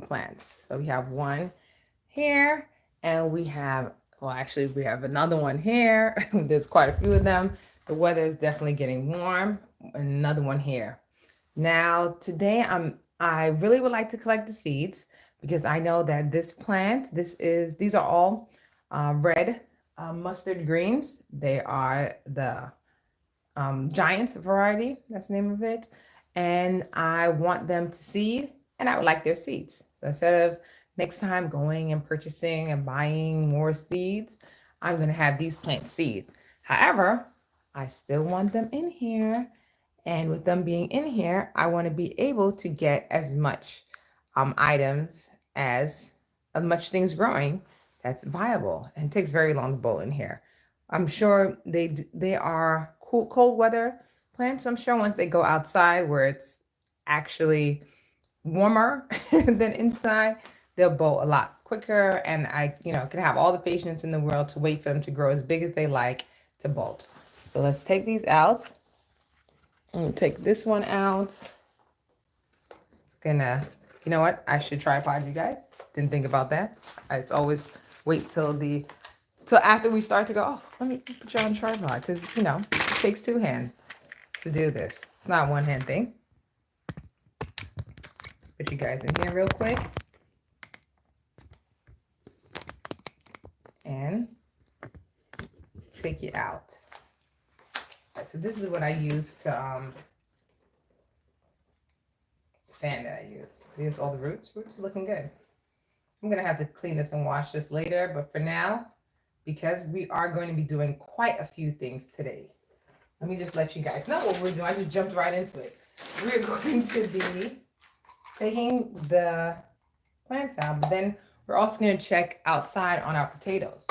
plants. So we have one here, and we have, well, actually, we have another one here. There's quite a few of them. The weather is definitely getting warm. Another one here. Now, today I really would like to collect the seeds because I know that this plant, these are all red mustard greens. They are the giant variety. That's the name of it. And I want them to seed, and I would like their seeds. So instead of next time going and purchasing and buying more seeds, I'm going to have these plant seeds. However, I still want them in here. And with them being in here, I want to be able to get as much items as much things growing that's viable. And it takes very long to bowl in here. I'm sure they are cold weather plants. I'm sure once they go outside where it's actually warmer than inside, they'll bolt a lot quicker. And I, can have all the patience in the world to wait for them to grow as big as they like to bolt. So let's take these out. I'm gonna take this one out. It's gonna, you know what? I should tripod you guys. Didn't think about that. It's always wait till after we start to go, oh, let me put you on tripod because it takes two hands to do this. It's not a one hand thing. Let's put you guys in here real quick. And take you out. Right, so this is what I use to fan that I use. Here's all the roots. Roots are looking good. I'm gonna have to clean this and wash this later, but for now, because we are going to be doing quite a few things today, let me just let you guys know what we're doing. I just jumped right into it. We're going to be taking the plants out, but then we're also going to check outside on our potatoes.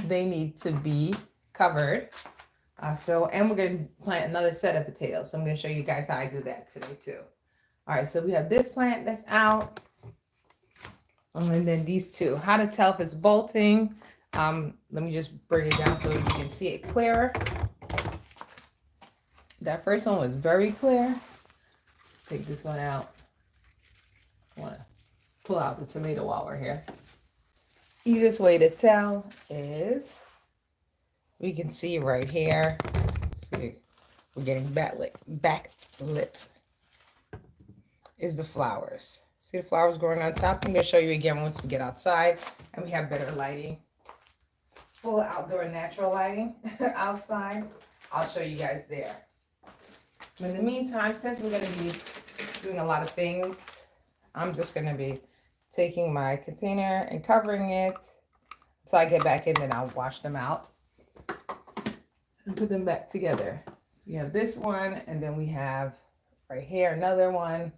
They need to be covered. And we're going to plant another set of potatoes. So I'm going to show you guys how I do that today too. All right, so we have this plant that's out. And then these two. How to tell if it's bolting. Let me just bring it down so you can see it clearer. That first one was very clear. Let's take this one out. I want to pull out the tomato while we're here. Easiest way to tell is we can see right here. See, we're getting backlit. Is the flowers. See the flowers growing on top? I'm going to show you again once we get outside and we have better lighting. Full outdoor natural lighting outside. I'll show you guys there. In the meantime, since we're going to be doing a lot of things, I'm just going to be taking my container and covering it until I get back in, then I'll wash them out and put them back together. So we have this one, and then we have right here another one.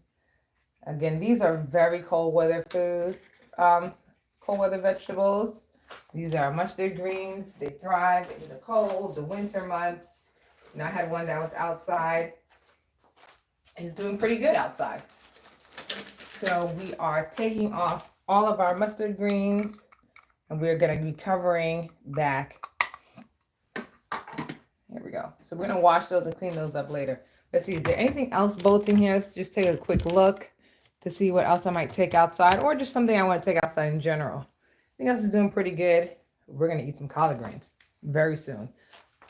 Again, these are very cold weather food, cold weather vegetables. These are mustard greens. They thrive in the cold, the winter months. I had one that was outside. It's doing pretty good outside. So we are taking off all of our mustard greens, and we're going to be covering back. Here we go. So we're going to wash those and clean those up later. Let's see, is there anything else bolting here? Let's just take a quick look to see what else I might take outside, or just something I want to take outside in general. I think else is doing pretty good. We're going to eat some collard greens very soon.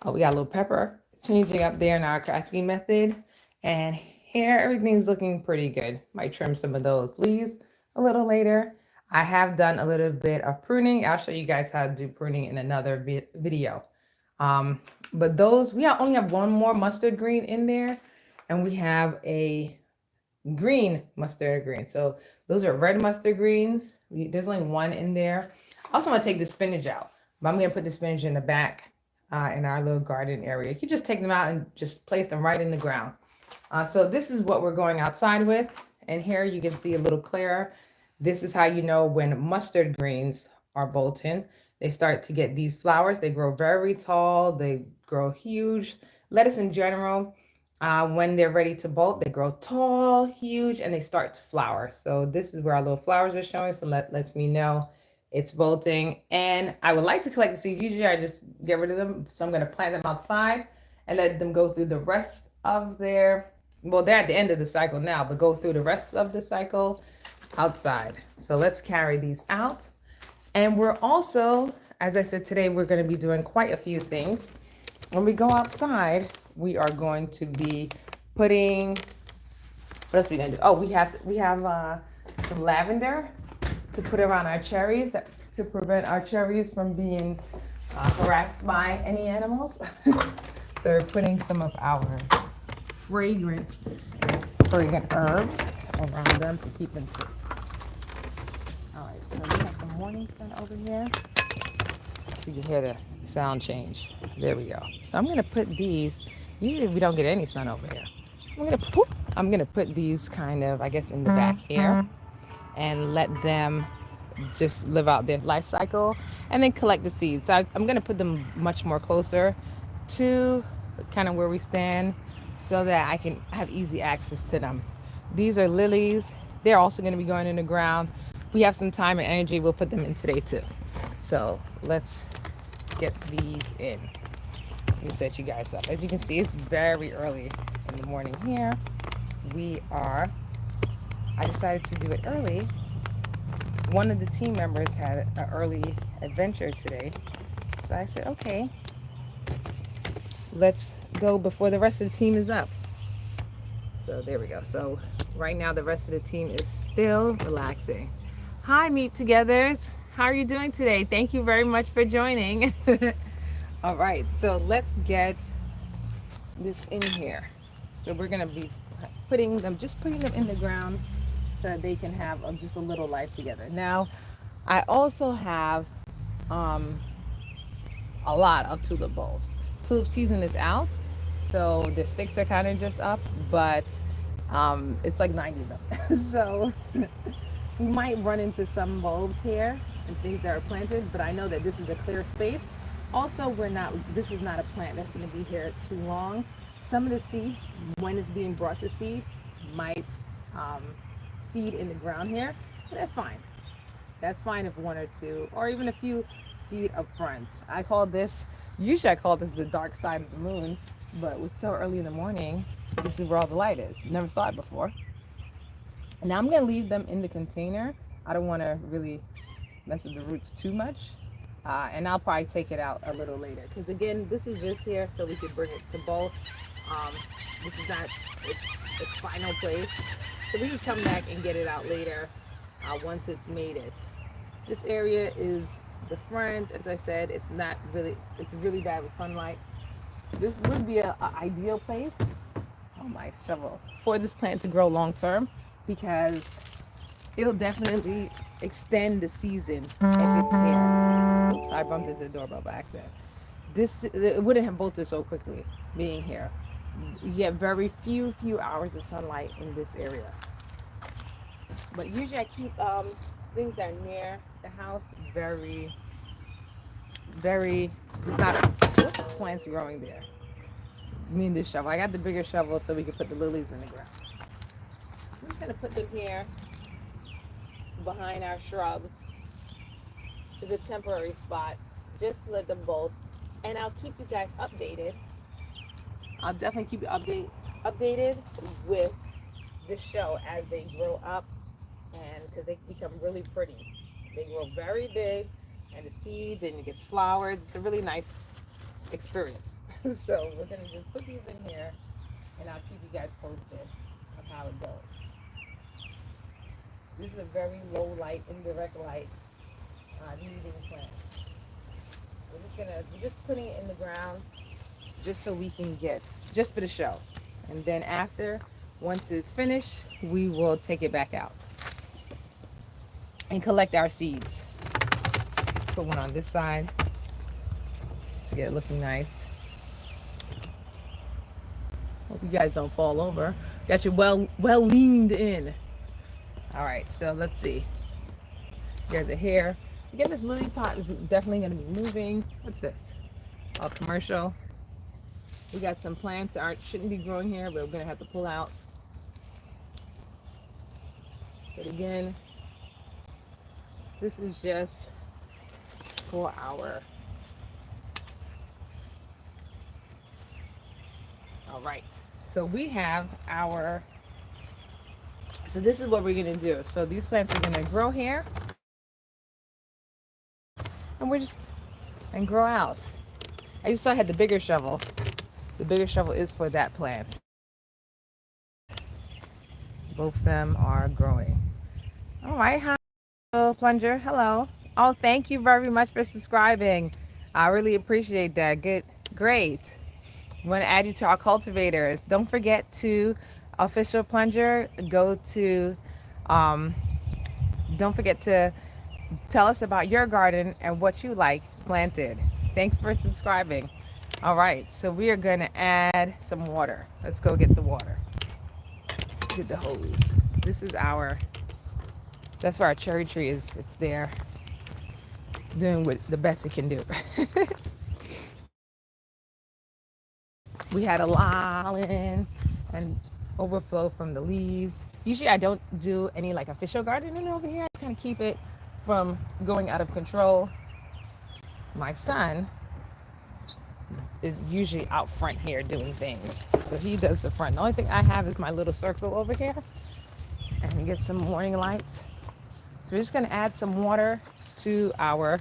Oh, we got a little pepper changing up there in our Kraske method. And here, everything's looking pretty good. Might trim some of those leaves a little later. I have done a little bit of pruning. I'll show you guys how to do pruning in another video. But those, we only have one more mustard green in there, and we have a green mustard green. So those are red mustard greens. There's only one in there. I also want to take the spinach out, but I'm going to put the spinach in the back in our little garden area. You can just take them out and just place them right in the ground. So this is what we're going outside with. And here you can see a little clearer. This is how you know when mustard greens are bolting. They start to get these flowers. They grow very tall. They grow huge. Lettuce in general, when they're ready to bolt, they grow tall, huge, and they start to flower. So this is where our little flowers are showing. So lets me know it's bolting. And I would like to collect the seeds. Usually I just get rid of them. So I'm going to plant them outside and let them go through the rest of their, well, they're at the end of the cycle now, but go through the rest of the cycle outside. So let's carry these out. And we're also, as I said today, we're going to be doing quite a few things. When we go outside, we are going to be putting, what else are we going to do? Oh, we have some lavender to put around our cherries. That's to prevent our cherries from being harassed by any animals. So we're putting some of our fragrant herbs around them to keep them safe. All right, so we have some morning sun over here. You can hear the sound change. There we go. So I'm gonna put these. Usually we don't get any sun over here. I'm gonna put these kind of, I guess, in the back here, and let them just live out their life cycle, and then collect the seeds. So I'm gonna put them much more closer to kind of where we stand, so that I can have easy access to them. These are lilies. They're also gonna be going in the ground. We have some time and energy. We'll put them in today too. So let's get these in. Let me set you guys up. As you can see, it's very early in the morning here. I decided to do it early. One of the team members had an early adventure today. So I said, okay, let's go before the rest of the team is up. So there we go. So right now the rest of the team is still relaxing. Hi, Meet Togethers. How are you doing today? Thank you very much for joining. All right, so let's get this in here. So we're gonna be putting them in the ground so that they can have just a little life together. Now, I also have a lot of tulip bulbs. Tulip season is out, so the sticks are kind of just up, but it's like 90 of them. So we might run into some bulbs here and things that are planted, but I know that this is a clear space. Also, this is not a plant that's going to be here too long. Some of the seeds, when it's being brought to seed, might seed in the ground here, but that's fine. That's fine if one or two, or even a few seed up front. Usually I call this the dark side of the moon, but it's so early in the morning, this is where all the light is. Never saw it before. Now I'm gonna leave them in the container. I don't wanna really mess with the roots too much. And I'll probably take it out a little later. Because again, this is just here so we can bring it to bulk. This is not its final place. So we can come back and get it out later once it's made it. This area is the front. As I said, it's really bad with sunlight. This would be an ideal place, oh my shovel, for this plant to grow long term, because it'll definitely extend the season if it's here. Oops, I bumped into the doorbell by accident. It wouldn't have bolted so quickly being here. You get very few hours of sunlight in this area. But usually I keep things that are near the house very, not what's plants growing there. I mean this shovel. I got the bigger shovel so we can put the lilies in the ground. I'm just gonna put them here behind our shrubs. It's a temporary spot just to let them bolt, and I'll keep you guys updated. I'll definitely keep you updated with the show as they grow up, and because they become really pretty. They grow very big, and the seeds, and it gets flowers. It's a really nice experience. So we're gonna just put these in here, and I'll keep you guys posted of how it goes. This is a very low light, indirect light needing plant. We're just putting it in the ground just so we can get, just for the show. And then after, once it's finished, we will take it back out and collect our seeds. Put one on this side to get it looking nice. Hope you guys don't fall over. Got you well leaned in. All right, so let's see. There's a hair. Again, this lily pot is definitely going to be moving. What's this? Oh, commercial. We got some plants that shouldn't be growing here, but we're going to have to pull out. But again, this is just for our... All right. So we have our So this is what we're gonna do. So these plants are gonna grow here, and we're just and grow out. I just saw I had the bigger shovel. The bigger shovel is for that plant. Both of them are growing. All right, hi, plunger. Hello. Oh, thank you very much for subscribing. I really appreciate that. Good, great. We want to add you to our cultivators. Don't forget to official plunger. Go to. Don't forget to tell us about your garden and what you like planted. Thanks for subscribing. All right, so we are going to add some water. Let's go get the water. Get the hose. This is that's where our cherry tree is. It's there doing what the best it can do. We had a lot in and overflow from the leaves. Usually I don't do any like official gardening over here. I kind of keep it from going out of control. My son is usually out front here doing things. So he does the front. The only thing I have is my little circle over here. And get some morning lights. So we're just gonna add some water to our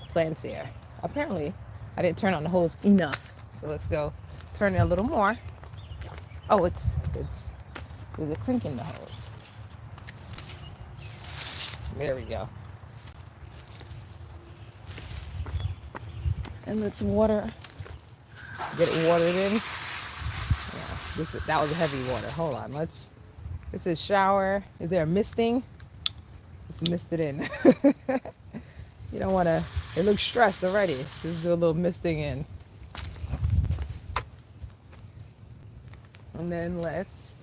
plants here. Apparently, I didn't turn on the hose enough. So let's go turn it a little more. Oh, there's a clink in the hose. There we go. And let's get it watered in. Yeah, that was a heavy water. Hold on, this is shower. Is there a misting? Let's mist it in. You don't want to, it looks stressed already. Just do a little misting in. And then let's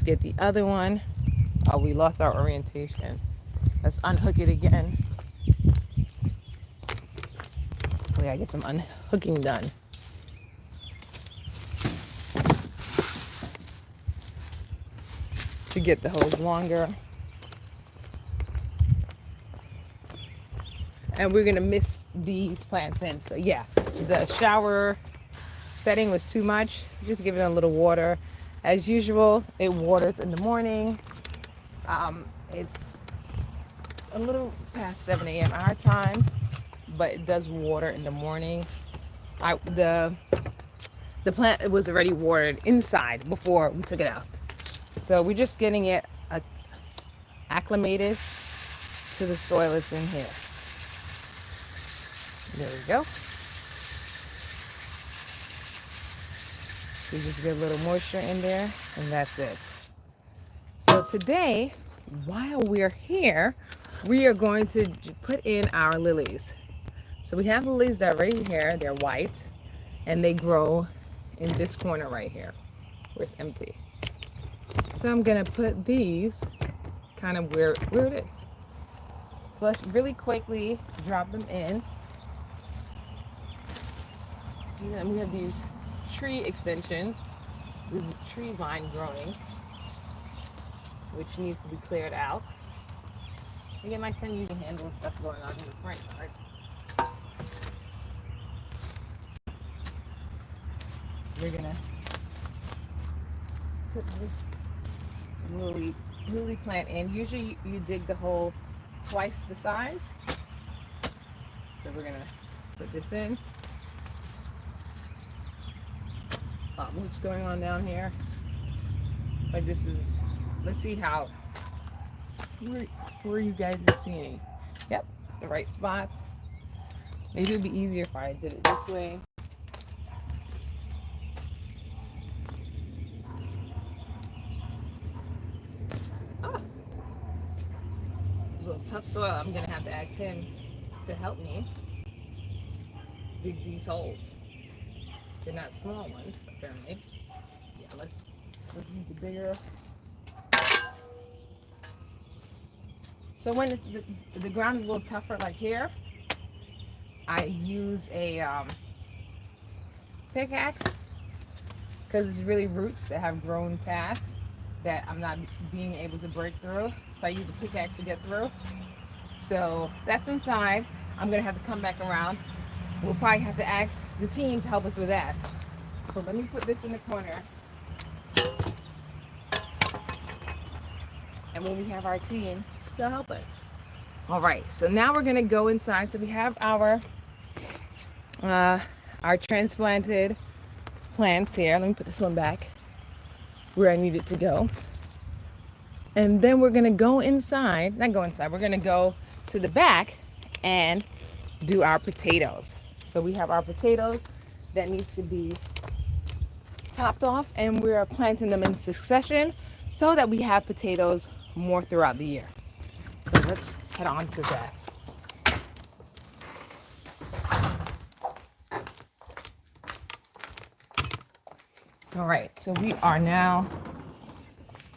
get the other one. Oh, we lost our orientation. Let's unhook it again. We gotta get some unhooking done. To get the hose longer. And we're gonna mix these plants in. So yeah, the shower setting was too much. Just give it a little water. As usual, it waters in the morning. It's a little past 7 a.m. our time, but it does water in the morning. The plant was already watered inside before we took it out. So we're just getting it acclimated to the soil that's in here. There we go. We just get a little moisture in there, and that's it. So today, while we're here, we are going to put in our lilies. So we have lilies that are right here. They're white, and they grow in this corner right here, where it's empty. So I'm gonna put these kind of where it is. So let's really quickly drop them in. And then we have these tree extensions. This is a tree vine growing, which needs to be cleared out. Again, my son using handle stuff going on in the front yard. We're gonna put this lily plant in. Usually you dig the hole twice the size. So we're gonna put this in. What's going on down here? Like this is, let's see how, where you guys are seeing. Yep, it's the right spot. Maybe it'd be easier if I did it this way. A little tough soil. I'm gonna have to ask him to help me dig these holes. They're not small ones, apparently. Yeah, let's use the bigger. So when the ground is a little tougher, like here, I use a pickaxe because it's really roots that have grown past that I'm not being able to break through. So I use the pickaxe to get through. So that's inside. I'm gonna have to come back around. We'll probably have to ask the team to help us with that. So let me put this in the corner. And when we have our team, they'll help us. All right, so now we're gonna go inside. So we have our transplanted plants here. Let me put this one back where I need it to go. And then we're gonna go inside, not go inside, we're gonna go to the back and do our potatoes. So we have our potatoes that need to be topped off, and we're planting them in succession so that we have potatoes more throughout the year. So let's head on to that. All right, so we are now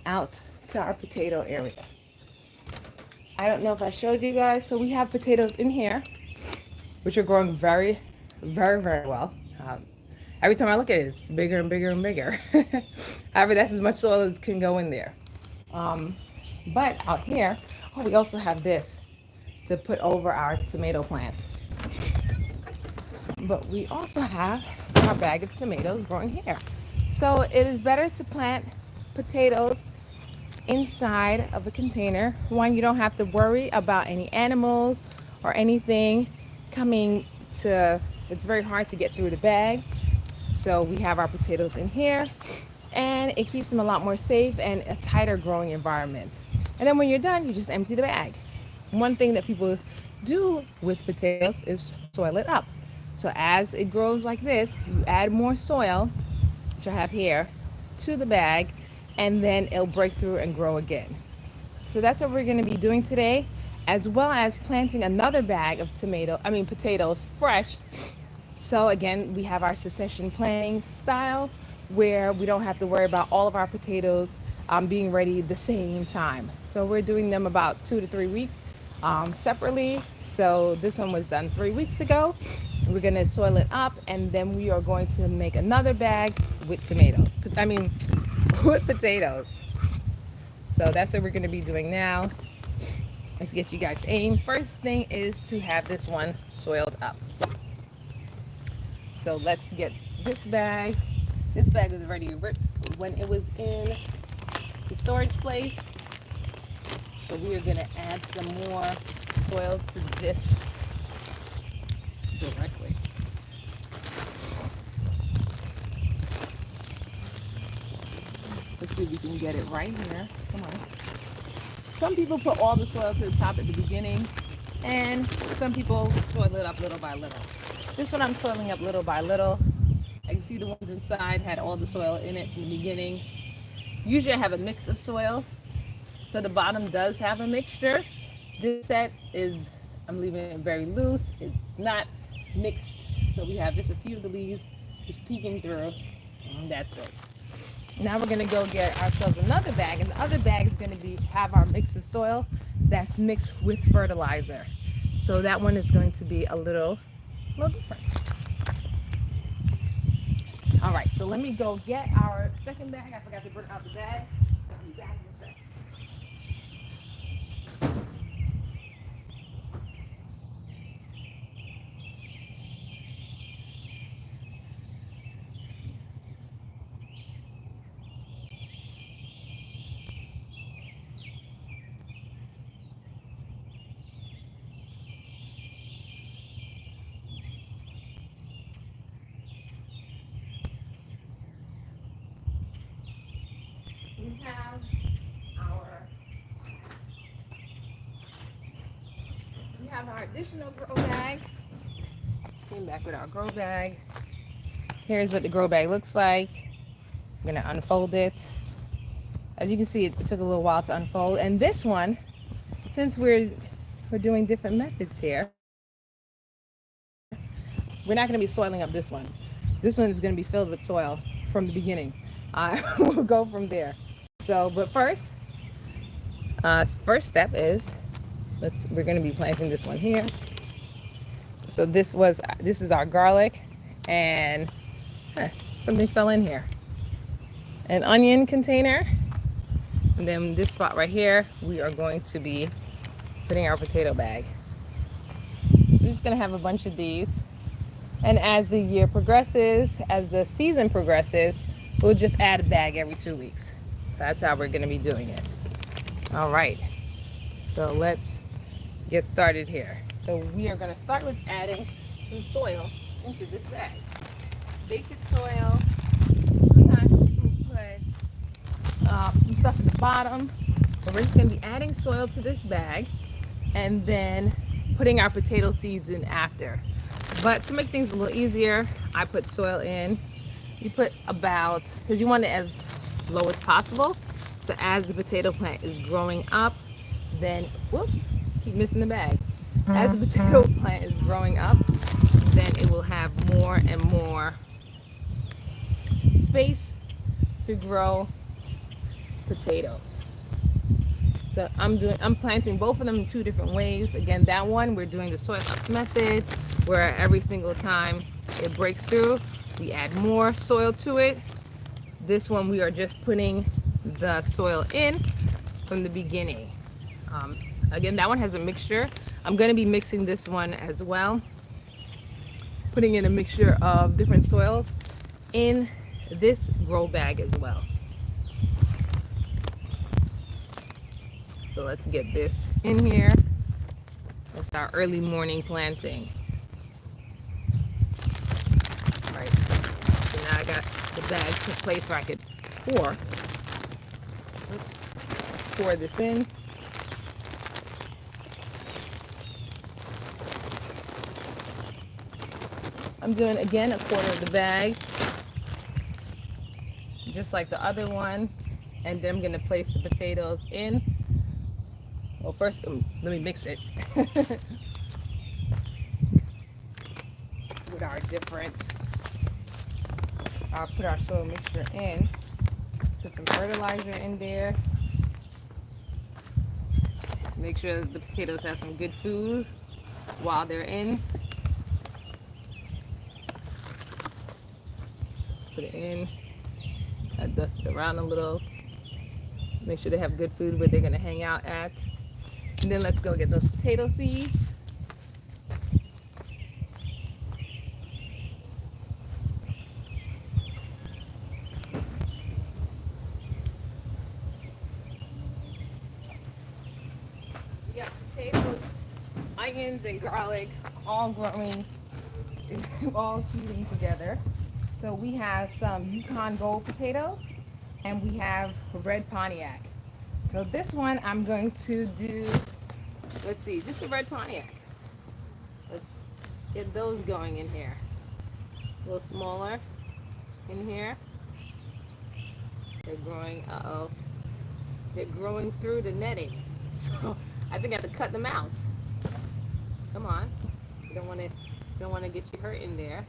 out to our potato area. I don't know if I showed you guys, so we have potatoes in here, which are growing very, very, very well. Every time I look at it, it's bigger and bigger and bigger. However, that's as much soil as can go in there. But out here, oh, we also have this to put over our tomato plant. But we also have our bag of tomatoes growing here. So it is better to plant potatoes inside of a container. One, you don't have to worry about any animals or anything coming to, it's very hard to get through the bag. So we have our potatoes in here, and it keeps them a lot more safe and a tighter growing environment. And then when you're done, you just empty the bag. One thing that people do with potatoes is soil it up. So as it grows like this, you add more soil, which I have here, to the bag, and then it'll break through and grow again. So that's what we're going to be doing today, as well as planting another bag of potatoes fresh. So again, we have our succession planting style where we don't have to worry about all of our potatoes being ready the same time. So we're doing them about 2 to 3 weeks separately. So this one was done 3 weeks ago. We're going to soil it up, and then we are going to make another bag with with potatoes. So that's what we're going to be doing now. Let's get you guys aim. First thing is to have this one soiled up. So let's get this bag. This bag was already ripped when it was in the storage place. So we are going to add some more soil to this directly. Let's see if we can get it right here. Come on. Some people put all the soil to the top at the beginning, and some people soil it up little by little. This one I'm soiling up little by little. I can see the ones inside had all the soil in it from the beginning. Usually I have a mix of soil, so the bottom does have a mixture. This set is, I'm leaving it very loose. It's not mixed, so we have just a few of the leaves just peeking through, and that's it. Now we're going to go get ourselves another bag, and the other bag is going to have our mix of soil that's mixed with fertilizer. So that one is going to be a little different. All right, so let me go get our second bag. I forgot to bring out the bag. I'll be back in a second. We have our additional grow bag. Just came back with our grow bag. Here's what the grow bag looks like. I'm gonna unfold it. As you can see, it took a little while to unfold. And this one, since we're doing different methods here, we're not gonna be soiling up this one. This one is gonna be filled with soil from the beginning. We'll go from there. So, but first step is, we're gonna be planting this one here. So this is our garlic, and something fell in here. An onion container, and then this spot right here, we are going to be putting our potato bag. So we're just gonna have a bunch of these. And as the year progresses, as the season progresses, we'll just add a bag every 2 weeks. That's how we're going to be doing it. All right. So let's get started here. So we are going to start with adding some soil into this bag. Basic soil. Sometimes people put some stuff at the bottom. But we're just going to be adding soil to this bag and then putting our potato seeds in after. But to make things a little easier, I put soil in. You put about, because you want it as low as possible. So as the potato plant is growing up, then, whoops, keep missing the bag. As the potato plant is growing up, then it will have more and more space to grow potatoes. So I'm planting both of them in 2 different ways. Again, that one we're doing the soil up method, where every single time it breaks through, we add more soil to it. This one we are just putting the soil in from the beginning. Again, that one has a mixture. I'm going to be mixing this one as well, putting in a mixture of different soils in this grow bag as well. So let's get this in here. That's our early morning planting. All right, so now I got the bag to a place where I could pour. Let's pour this in. I'm doing again 1/4 of the bag, just like the other one, and then I'm gonna place the potatoes in. Well, first, let me mix it with our different. I'll put our soil mixture in, put some fertilizer in there. Make sure that the potatoes have some good food while they're in. Just put it in. I dust it around a little. Make sure they have good food where they're gonna hang out at. And then let's go get those potato seeds. We got potatoes, onions, and garlic all growing, all seeding together. So we have some Yukon Gold potatoes and we have red Pontiac. So this one I'm going to do, let's see, just a red Pontiac. Let's get those going in here. A little smaller in here. They're growing, they're growing through the netting. So I think I have to cut them out. Come on. You don't want to get you hurt in there.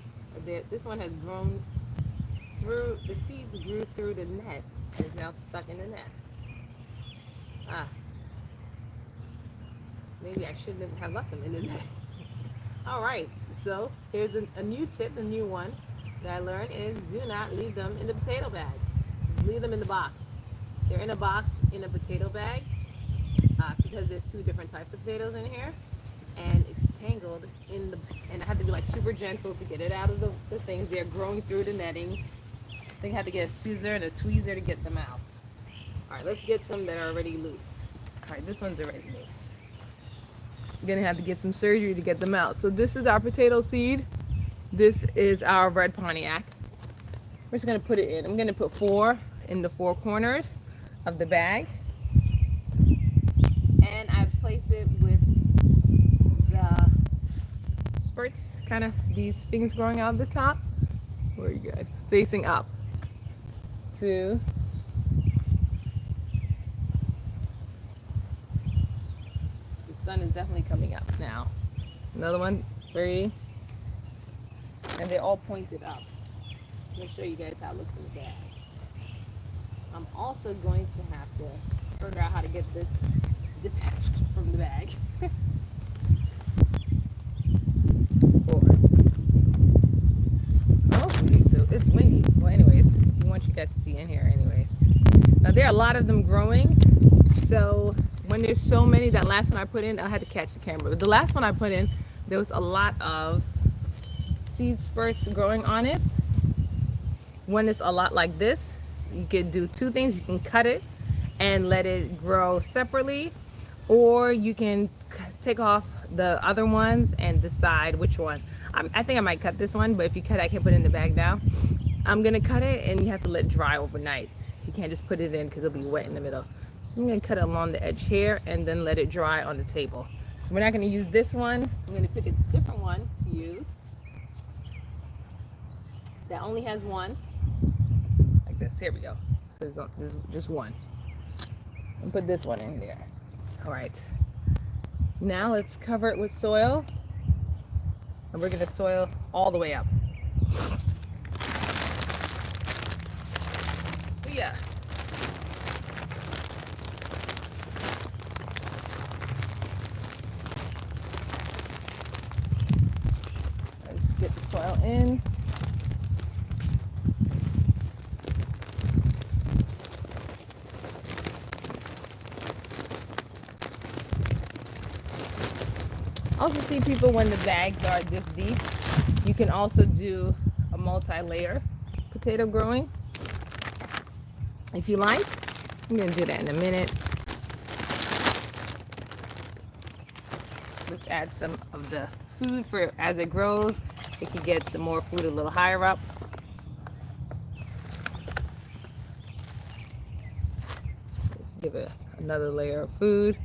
This one has grown through, the seeds grew through the net and is now stuck in the net. Maybe I shouldn't have left them in the net. All right, so here's a new tip, the new one that I learned is do not leave them in the potato bag. Just leave them in the box. They're in a box in a potato bag because there's 2 different types of potatoes in here, and it's tangled in the, and I have to be like super gentle to get it out of the things. They're growing through the nettings. I think I have to get a scissor and a tweezer to get them out. All right, let's get some that are already loose. All right, this one's already loose. I'm gonna have to get some surgery to get them out. So this is our potato seed. This is our red Pontiac. We're just gonna put it in. I'm gonna put 4 in the 4 corners of the bag. And I place it with the spurts, kind of these things growing out of the top. Where are you guys? Facing up. 2. Sun is definitely coming up now. Another one, 3, and they're all pointed up. Let me show you guys how it looks in the bag. I'm also going to have to figure out how to get this detached from the bag. 4. Oh, it's windy. Well, anyways, we want you guys to see in here anyways. Now there are a lot of them growing, so when there's so many, that last one I put in, I had to catch the camera. But the last one I put in, there was a lot of seed spurts growing on it. When it's a lot like this, you could do two things. You can cut it and let it grow separately, or you can take off the other ones and decide which one. I think I might cut this one, but if you cut it, I can put it in the bag now. I'm gonna cut it, and you have to let it dry overnight. You can't just put it in because it'll be wet in the middle. So I'm gonna cut it along the edge here and then let it dry on the table. So we're not gonna use this one. I'm gonna pick a different one to use that only has one, like this. Here we go. So there's just one. And put this one in there. All right. Now let's cover it with soil, and we're gonna soil all the way up. Yeah. Let's get the soil in. I also see people, when the bags are this deep, you can also do a multi-layer potato growing if you like. I'm gonna do that in a minute. Let's add some of the food for as it grows. It can get some more food a little higher up. Let's give it another layer of food.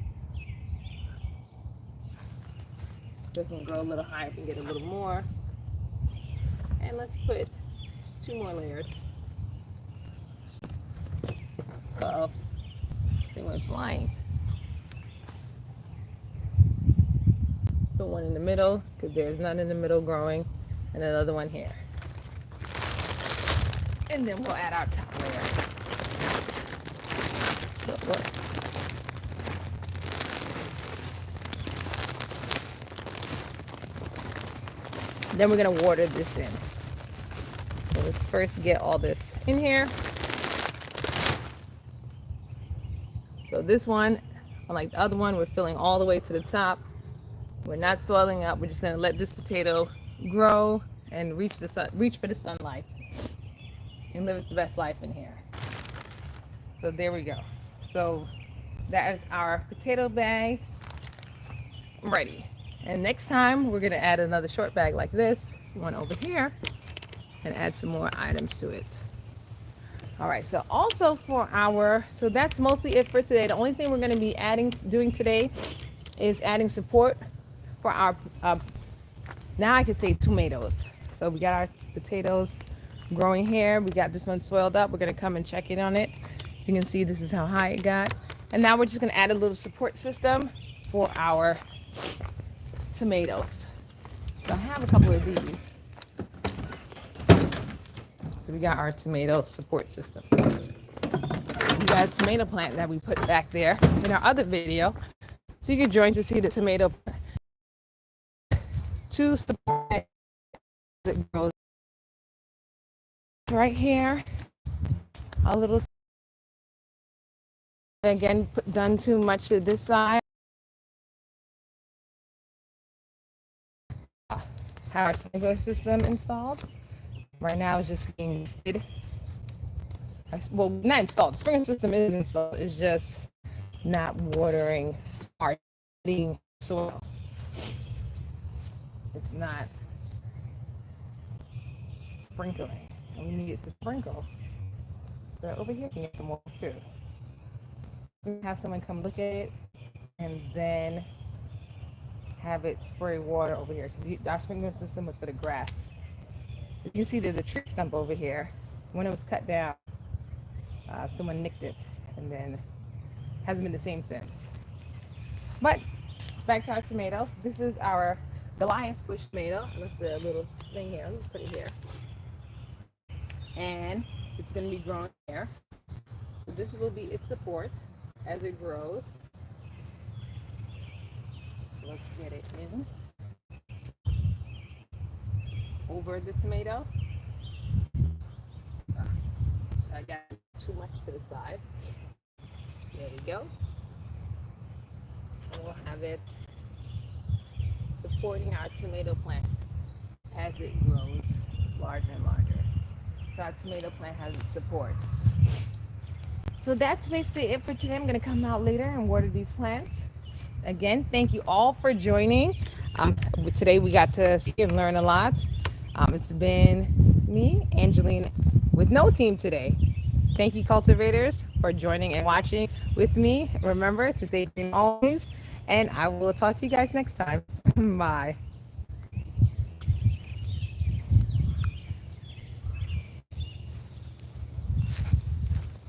So it can grow a little higher, it can get a little more. And let's put just 2 more layers. Uh-oh, this thing went flying. Put one in the middle, because there's none in the middle growing, and another one here. And then we'll add our top layer. Look. Then we're gonna water this in. So let's first get all this in here. So this one, unlike the other one, we're filling all the way to the top. We're not soiling up. We're just gonna let this potato grow and reach for the sunlight and live its best life in here. So there we go. So that is our potato bag ready. And next time we're gonna add another short bag like this, one over here, and add some more items to it. All right, so also so that's mostly it for today. The only thing we're gonna be doing today is adding support for our, now I could say tomatoes. So we got our potatoes growing here. We got this one soiled up. We're gonna come and check in on it. You can see this is how high it got. And now we're just gonna add a little support system for our tomatoes. So I have a couple of these. So we got our tomato support system. We got a tomato plant that we put back there in our other video. So you can join to see the tomato to support it grows right here. A little, again, done too much to this side. Have our sprinkler system installed. Right now it's just being listed. Well, not installed. The sprinkler system is installed. It's just not watering our soil. It's not sprinkling. And we need it to sprinkle. So over here, you can get some more too. We have someone come look at it and then have it spray water over here, because our sprinkler system was for the grass. You can see there's a tree stump over here. When it was cut down, someone nicked it, and then hasn't been the same since. But back to our tomato. This is our Goliath bush tomato. With the little thing here, let's put it here. And it's going to be growing here. So this will be its support as it grows. Let's get it in over the tomato. I got too much to the side. There we go. And we'll have it supporting our tomato plant as it grows larger and larger. So our tomato plant has its support. So that's basically it for today. I'm going to come out later and water these plants. Again, thank you all for joining. Today we got to see and learn a lot. It's been me, Angeline, with no team today. Thank you, cultivators, for joining and watching with me. Remember to stay green always, and I will talk to you guys next time. Bye.